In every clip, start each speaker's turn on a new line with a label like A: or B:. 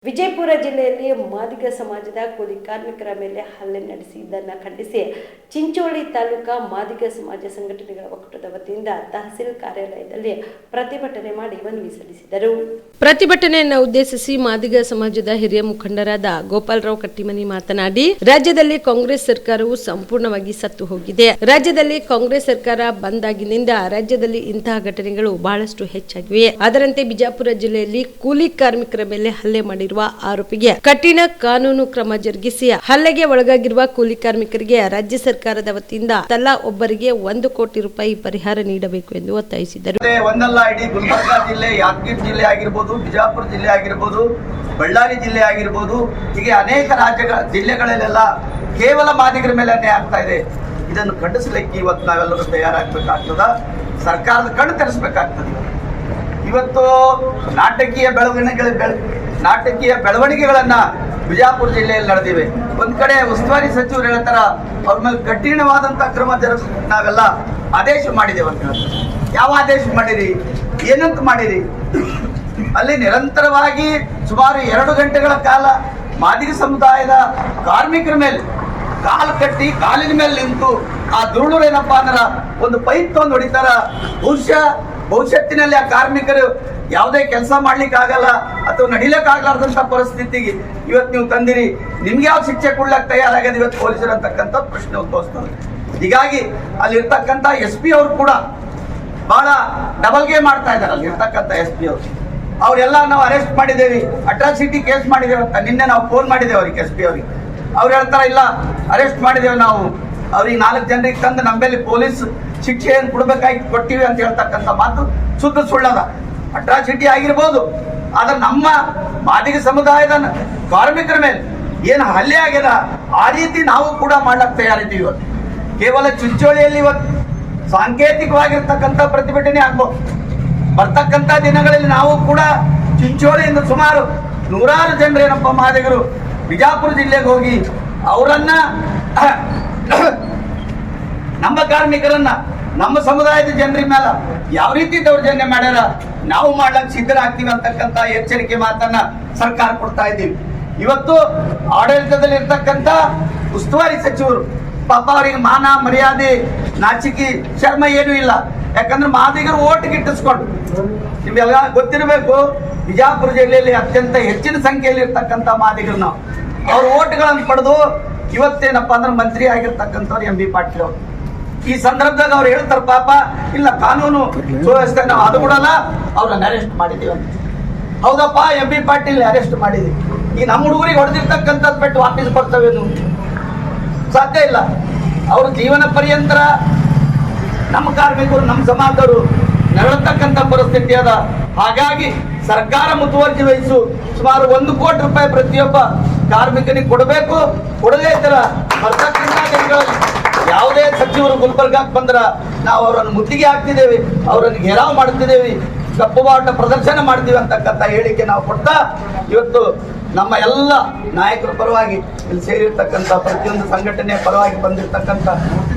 A: ವಿಜಯಪುರ ಜಿಲ್ಲೆಯಲ್ಲಿ ಮಾದಿಗ ಸಮಾಜದ ಕೂಲಿ ಕಾರ್ಮಿಕರ ಮೇಲೆ ಹಲ್ಲೆ ನಡೆಸಿದ್ದನ್ನು ಖಂಡಿಸಿ ಚಿಂಚೋಳಿ ತಾಲೂಕಾ ಮಾದಿಗ ಸಮಾಜ ಸಂಘಟನೆಗಳ ಒಕ್ಕೂಟದ ವತಿಯಿಂದ ತಹಸೀಲ್ ಕಾರ್ಯಾಲಯದಲ್ಲಿ ಪ್ರತಿಭಟನೆ ಮಾಡಿ ಮನವಿ ಸಲ್ಲಿಸಿದರು. ಪ್ರತಿಭಟನೆಯನ್ನು ಉದ್ದೇಶಿಸಿ ಮಾದಿಗ ಸಮಾಜದ ಹಿರಿಯ ಮುಖಂಡರಾದ ಗೋಪಾಲರಾವ್ ಕಟ್ಟಿಮನಿ ಮಾತನಾಡಿ, ರಾಜ್ಯದಲ್ಲಿ ಕಾಂಗ್ರೆಸ್ ಸರ್ಕಾರವು ಸಂಪೂರ್ಣವಾಗಿ ಸತ್ತು ಹೋಗಿದೆ. ರಾಜ್ಯದಲ್ಲಿ ಕಾಂಗ್ರೆಸ್ ಸರ್ಕಾರ ಬಂದಾಗಿನಿಂದ ರಾಜ್ಯದಲ್ಲಿ ಇಂತಹ ಘಟನೆಗಳು ಬಹಳಷ್ಟು ಹೆಚ್ಚಾಗಿವೆ. ಅದರಂತೆ ಬಿಜಾಪುರ ಜಿಲ್ಲೆಯಲ್ಲಿ ಕೂಲಿ ಕಾರ್ಮಿಕರ ಮೇಲೆ ಹಲ್ಲೆ ಮಾಡಿರುವ ಆರೋಪಿಗೆ ಕಠಿಣ ಕಾನೂನು ಕ್ರಮ ಜರುಗಿಸಿ ಹಲ್ಲೆಗೆ ಒಳಗಾಗಿರುವ ಕೂಲಿ ಕಾರ್ಮಿಕರಿಗೆ ರಾಜ್ಯ ಸರ್ಕಾರದ ವತಿಯಿಂದ ತಲಾ ಒಬ್ಬರಿಗೆ 1 ಕೋಟಿ ರೂಪಾಯಿ ಪರಿಹಾರ ನೀಡಬೇಕು ಎಂದು ಒತ್ತಾಯಿಸಿದರು.
B: ಒಂದಲ್ಲ, ಇಡೀ ಗುಲ್ಬರ್ಗಾ ಜಿಲ್ಲೆ, ಯಾದಗಿರಿ ಜಿಲ್ಲೆ ಆಗಿರಬಹುದು, ಬಿಜಾಪುರ ಜಿಲ್ಲೆ ಆಗಿರಬಹುದು, ಬಳ್ಳಾರಿ ಜಿಲ್ಲೆ ಆಗಿರಬಹುದು, ಹೀಗೆ ಅನೇಕ ಜಿಲ್ಲೆಗಳಲ್ಲೆಲ್ಲ ಕೇವಲ ಮಾದಿಗರ ಮೇಲೆ ಅನ್ಯಾಯ ಆಗ್ತಾ ಇದೆ. ಇದನ್ನು ಖಂಡಿಸಲಿಕ್ಕೆ ಇವತ್ತು ನಾವೆಲ್ಲರೂ ತಯಾರಾಗಬೇಕಾಗ್ತದ. ಸರ್ಕಾರದ ಕಣ್ಣು ತೆರೆಸಬೇಕಾಗ್ತದೆ. ಇವತ್ತು ನಾಟಕೀಯ ಬೆಳವಣಿಗೆಗಳನ್ನ ಬಿಜಾಪುರ ಜಿಲ್ಲೆಯಲ್ಲಿ ನಡೆದಿವೆ. ಒಂದ್ ಕಡೆ ಉಸ್ತುವಾರಿ ಸಚಿವರು ಹೇಳ್ತಾರ, ಅವ್ರ ಮೇಲೆ ಕಠಿಣವಾದಂತಹ ಕ್ರಮ ನಾವೆಲ್ಲ ಆದೇಶ ಮಾಡಿದ್ದೇವೆ ಅಂತ ಹೇಳ್ತಾರೆ. ಯಾವ ಆದೇಶ ಮಾಡಿರಿ, ಏನಂತ ಮಾಡಿರಿ? ಅಲ್ಲಿ ನಿರಂತರವಾಗಿ ಸುಮಾರು 2 ಗಂಟೆಗಳ ಕಾಲ ಮಾದಿಗ ಸಮುದಾಯದ ಕಾರ್ಮಿಕರ ಮೇಲೆ ಕಾಲು ಕಟ್ಟಿ ಕಾಲಿನ ಮೇಲೆ ನಿಂತು ಆ ದುರುಳರು ಏನಪ್ಪಾ ಅಂದ್ರೆ ಒಂದು ಪೈಪ್ ತೊಂದು ಹೊಡಿತಾರ. ಭವಿಷ್ಯತ್ತಿನಲ್ಲಿ ಆ ಕಾರ್ಮಿಕರು ಯಾವುದೇ ಕೆಲಸ ಮಾಡ್ಲಿಕ್ಕೆ ಆಗಲ್ಲ ಅಥವಾ ನಡಿಲಿಕ್ಕಾಗಲಾರ್ದಂತ ಪರಿಸ್ಥಿತಿಗೆ ಇವತ್ತು ನೀವು ತಂದಿರಿ. ನಿಮ್ಗೆ ಯಾವ ಶಿಕ್ಷೆ ಕೊಡ್ಲಿಕ್ಕೆ ತಯಾರಾಗ್ಯದ ಇವತ್ತು ಪೊಲೀಸರು ಅಂತಕ್ಕಂಥ ಪ್ರಶ್ನೆ ಉದ್ಭವಿಸ್ತದೆ. ಹೀಗಾಗಿ ಅಲ್ಲಿರ್ತಕ್ಕಂಥ SP ಅವರು ಕೂಡ ಬಹಳ ಡಬಲ್ ಗೇಮ್ ಮಾಡ್ತಾ ಇದ್ದಾರೆ. ಅಲ್ಲಿ ಇರ್ತಕ್ಕಂಥ SP ಅವರೆಲ್ಲ ನಾವು ಅರೆಸ್ಟ್ ಮಾಡಿದ್ದೇವೆ, ಅಟ್ರಾಸಿಟಿ ಕೇಸ್ ಮಾಡಿದ್ದೇವೆ ಅಂತ ನಿನ್ನೆ ನಾವು ಫೋನ್ ಮಾಡಿದ್ದೇವೆ ಅವ್ರಿಗೆ, SP ಅವ್ರಿಗೆ. ಅವ್ರು ಹೇಳ್ತಾರ, ಇಲ್ಲ ಅರೆಸ್ಟ್ ಮಾಡಿದ್ದೇವೆ ನಾವು, ಅವ್ರಿಗೆ 4 ಜನರಿಗೆ ತಂದು ನಮ್ಮಲ್ಲಿ ಪೊಲೀಸ್ ಶಿಕ್ಷೆಯನ್ನು ಕೊಡ್ಬೇಕಾಗಿ ಕೊಟ್ಟಿವಿ ಅಂತ ಹೇಳ್ತಕ್ಕಂಥ ಮಾತು ಶುದ್ಧ ಸುಳ್ಳದ. ಅಟ್ರಾಸಿಟಿ ಆಗಿರ್ಬೋದು, ಆದ್ರೆ ನಮ್ಮ ಮಾದಿಗ ಸಮುದಾಯದ ಕಾರ್ಮಿಕರ ಮೇಲೆ ಏನು ಹಲ್ಲೆ ಆಗ್ಯದ ಆ ರೀತಿ ನಾವು ಕೂಡ ಮಾಡ್ಲಕ್ಕೆ ತಯಾರಿದ್ದೀವಿ. ಇವತ್ತು ಕೇವಲ ಚಿಂಚೋಳಿಯಲ್ಲಿ ಇವತ್ತು ಸಾಂಕೇತಿಕವಾಗಿರ್ತಕ್ಕಂಥ ಪ್ರತಿಭಟನೆ ಆಗ್ಬೋದು. ಬರ್ತಕ್ಕಂಥ ದಿನಗಳಲ್ಲಿ ನಾವು ಕೂಡ ಚಿಂಚೋಳಿಯಿಂದ ಸುಮಾರು 100 ಜನರೇನಪ್ಪ ಮಾದಿಗರು ಬಿಜಾಪುರ ಜಿಲ್ಲೆಗೆ ಹೋಗಿ ಅವರನ್ನ ನಮ್ಮ ಕಾರ್ಮಿಕರನ್ನ, ನಮ್ಮ ಸಮುದಾಯದ ಜನರ ಮೇಲೆ ಯಾವ ರೀತಿ ದೌರ್ಜನ್ಯ ಮಾಡ್ಯಾರ ನಾವು ಮಾಡ್ಲಕ್ಕೆ ಸಿದ್ಧರಾಗ್ತೀವಿ ಅಂತಕ್ಕಂಥ ಎಚ್ಚರಿಕೆ ಮಾತನ್ನ ಸರ್ಕಾರ ಕೊಡ್ತಾ ಇದ್ದೀವಿ. ಇವತ್ತು ಆಡಳಿತದಲ್ಲಿ ಇರ್ತಕ್ಕಂಥ ಉಸ್ತುವಾರಿ ಸಚಿವರು ಪಾಪ ಅವರಿಗೆ ಮಾನ ಮರ್ಯಾದೆ ನಾಚಿಕೆ ಶರ್ಮ ಏನೂ ಇಲ್ಲ. ಯಾಕಂದ್ರೆ ಮಾದಿಗರು ಓಟ್ ಗಿಟ್ಟಿಸ್ಕೊಂಡು, ನಿಮ್ಗೆಲ್ಲ ಗೊತ್ತಿರಬೇಕು, ಬಿಜಾಪುರ ಜಿಲ್ಲೆಯಲ್ಲಿ ಅತ್ಯಂತ ಹೆಚ್ಚಿನ ಸಂಖ್ಯೆಯಲ್ಲಿ ಇರ್ತಕ್ಕಂಥ ಮಾದಿಗರು ನಾವು ಅವ್ರ ಓಟ್ಗಳನ್ನು ಪಡೆದು ಇವತ್ತೇನಪ್ಪ ಅಂದ್ರೆ ಮಂತ್ರಿ ಆಗಿರ್ತಕ್ಕಂಥವ್ರು MB ಪಾಟೀಲ್ ಅವರು. ಈ ಸಂದರ್ಭದಾಗ ಅವ್ರು ಹೇಳ್ತಾರೆ, ಪಾಪ ಇಲ್ಲ ಕಾನೂನು ಸುವ್ಯವಸ್ಥೆ ನಾವು ಅದು ಬಿಡಲ್ಲ, ಅವ್ರನ್ನ ಅರೆಸ್ಟ್ ಮಾಡಿದ್ದೀವಿ ಅಂತ. ಹೌದಪ್ಪ, MB ಪಾಟೀಲ್ ಅರೆಸ್ಟ್ ಮಾಡಿದ್ವಿ, ಈ ನಮ್ಮ ಹುಡುಗರಿಗೆ ಹೊಡೆದಿರ್ತಕ್ಕಂಥದ್ದು ಬಿಟ್ಟು ವಾಪಸ್ ಬರ್ತವೇನು? ಸಾಧ್ಯ ಇಲ್ಲ. ಅವ್ರ ಜೀವನ ಪರ್ಯಂತರ ನಮ್ಮ ಕಾರ್ಮಿಕರು, ನಮ್ಮ ಸಮಾಜದವರು ನರಳತಕ್ಕಂಥ ಪರಿಸ್ಥಿತಿ ಅದ. ಹಾಗಾಗಿ ಸರ್ಕಾರ ಮುತುವರ್ಜಿ ವಹಿಸು ಸುಮಾರು 1 ಕೋಟಿ ರೂಪಾಯಿ ಪ್ರತಿಯೊಬ್ಬ ಕಾರ್ಮಿಕನಿಗೆ ಕೊಡಬೇಕು. ಕೊಡದೇ ಇದ್ದರ ಬರ್ತಕ್ಕಂಥ ದಿನಗಳಲ್ಲಿ ಯಾವುದೇ ಸಚಿವರು ಗುಲ್ಬರ್ಗಾಕ್ಕೆ ಬಂದ್ರ ನಾವು ಅವರನ್ನು ಮುತ್ತಿಗೆ ಹಾಕ್ತಿದ್ದೇವೆ, ಅವರನ್ನು ಘೇರಾವ್ ಮಾಡ್ತಿದ್ದೇವೆ, ಕಪ್ಪು ಬಾವುಟ ಪ್ರದರ್ಶನ ಮಾಡ್ತೀವಿ ಅಂತಕ್ಕಂಥ ಹೇಳಿಕೆ ನಾವು ಕೊಡ್ತಾ ಇವತ್ತು ನಮ್ಮ ಎಲ್ಲ ನಾಯಕರ ಪರವಾಗಿ ಇಲ್ಲಿ ಸೇರಿರ್ತಕ್ಕಂಥ ಪ್ರತಿಯೊಂದು ಸಂಘಟನೆಯ ಪರವಾಗಿ ಬಂದಿರತಕ್ಕಂಥ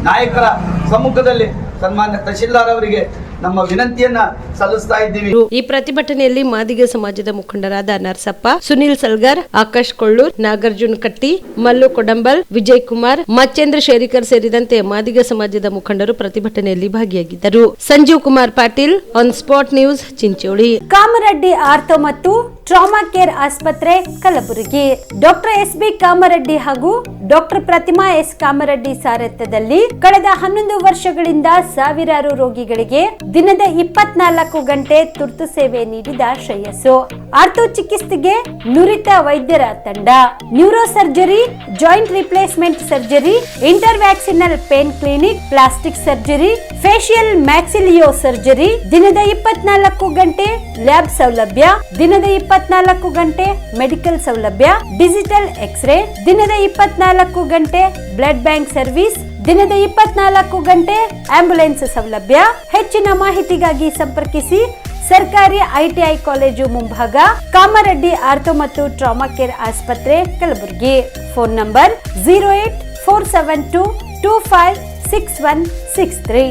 B: ನಾಯಕರ ಸಮ್ಮುಖದಲ್ಲಿ ಸನ್ಮಾನ್ಯ ತಹಶೀಲ್ದಾರ್ ಅವರಿಗೆ ನಮ್ಮ ವಿನಂತಿಯನ್ನ ಸಲ್ಲಿಸ್ತಾ ಇದ್ದೀವಿ.
A: ಈ ಪ್ರತಿಭಟನೆಯಲ್ಲಿ ಮಾದಿಗ ಸಮಾಜದ ಮುಖಂಡರಾದ ನರಸಪ್ಪ, ಸುನಿಲ್ ಸಲ್ಗರ್, ಆಕಾಶ್ ಕೊಳ್ಳೂರ್, ನಾಗಾರ್ಜುನ್ ಕಟ್ಟಿ, ಮಲ್ಲು ಕೊಡಂಬಲ್, ವಿಜಯ್ ಕುಮಾರ್, ಮಚ್ಚೇಂದ್ರ ಶೇರಿಕರ್ ಸೇರಿದಂತೆ ಮಾದಿಗ ಸಮಾಜದ ಮುಖಂಡರು ಪ್ರತಿಭಟನೆಯಲ್ಲಿ ಭಾಗಿಯಾಗಿದ್ದರು. Sanjeev Kumar Patil, on spot news, Chincholi.
C: Kamareddy ortho ಮತ್ತು ಟ್ರಾಮಾ ಕೇರ್ ಆಸ್ಪತ್ರೆ, ಕಲಬುರಗಿ. ಡಾಕ್ಟರ್ SB ಕಾಮರೆಡ್ಡಿ ಹಾಗೂ ಡಾಕ್ಟರ್ ಪ್ರತಿಮಾ S ಕಾಮರೆಡ್ಡಿ ಸಾರಥ್ಯದಲ್ಲಿ ಕಳೆದ 11 ವರ್ಷಗಳಿಂದ ಸಾವಿರಾರು ರೋಗಿಗಳಿಗೆ ದಿನದ 24 ಗಂಟೆ ತುರ್ತು ಸೇವೆ ನೀಡಿದ ಶ್ರೇಯಸ್ಸು. ಆರ್ಥೋ ಚಿಕಿತ್ಸೆಗೆ ನುರಿತ ವೈದ್ಯರ ತಂಡ, neuro surgery, joint replacement surgery, interventional pain clinic, plastic surgery, facial maxillo surgery, ದಿನದ 24 ಗಂಟೆ ಲ್ಯಾಬ್ ಸೌಲಭ್ಯ, ದಿನದ 24 ಗಂಟೆ ಮೆಡಿಕಲ್ ಸೌಲಭ್ಯ, ಡಿಜಿಟಲ್ ಎಕ್ಸ್ರೇ, ದಿನದ 24 ಗಂಟೆ ಬ್ಲಡ್ ಬ್ಯಾಂಕ್ ಸರ್ವಿಸ್, ದಿನದ 24 ಗಂಟೆ ಆಂಬ್ಯುಲೆನ್ಸ್ ಸೌಲಭ್ಯ. ಹೆಚ್ಚಿನ ಮಾಹಿತಿಗಾಗಿ ಸಂಪರ್ಕಿಸಿ ಸರ್ಕಾರಿ ITI ಕಾಲೇಜು ಮುಂಭಾಗ, ಕಾಮರೆಡ್ಡಿ ಆರ್ಥೋ ಮತ್ತು ಟ್ರಾಮಾ ಕೇರ್ ಆಸ್ಪತ್ರೆ, ಕಲಬುರಗಿ. Phone number 084722566163.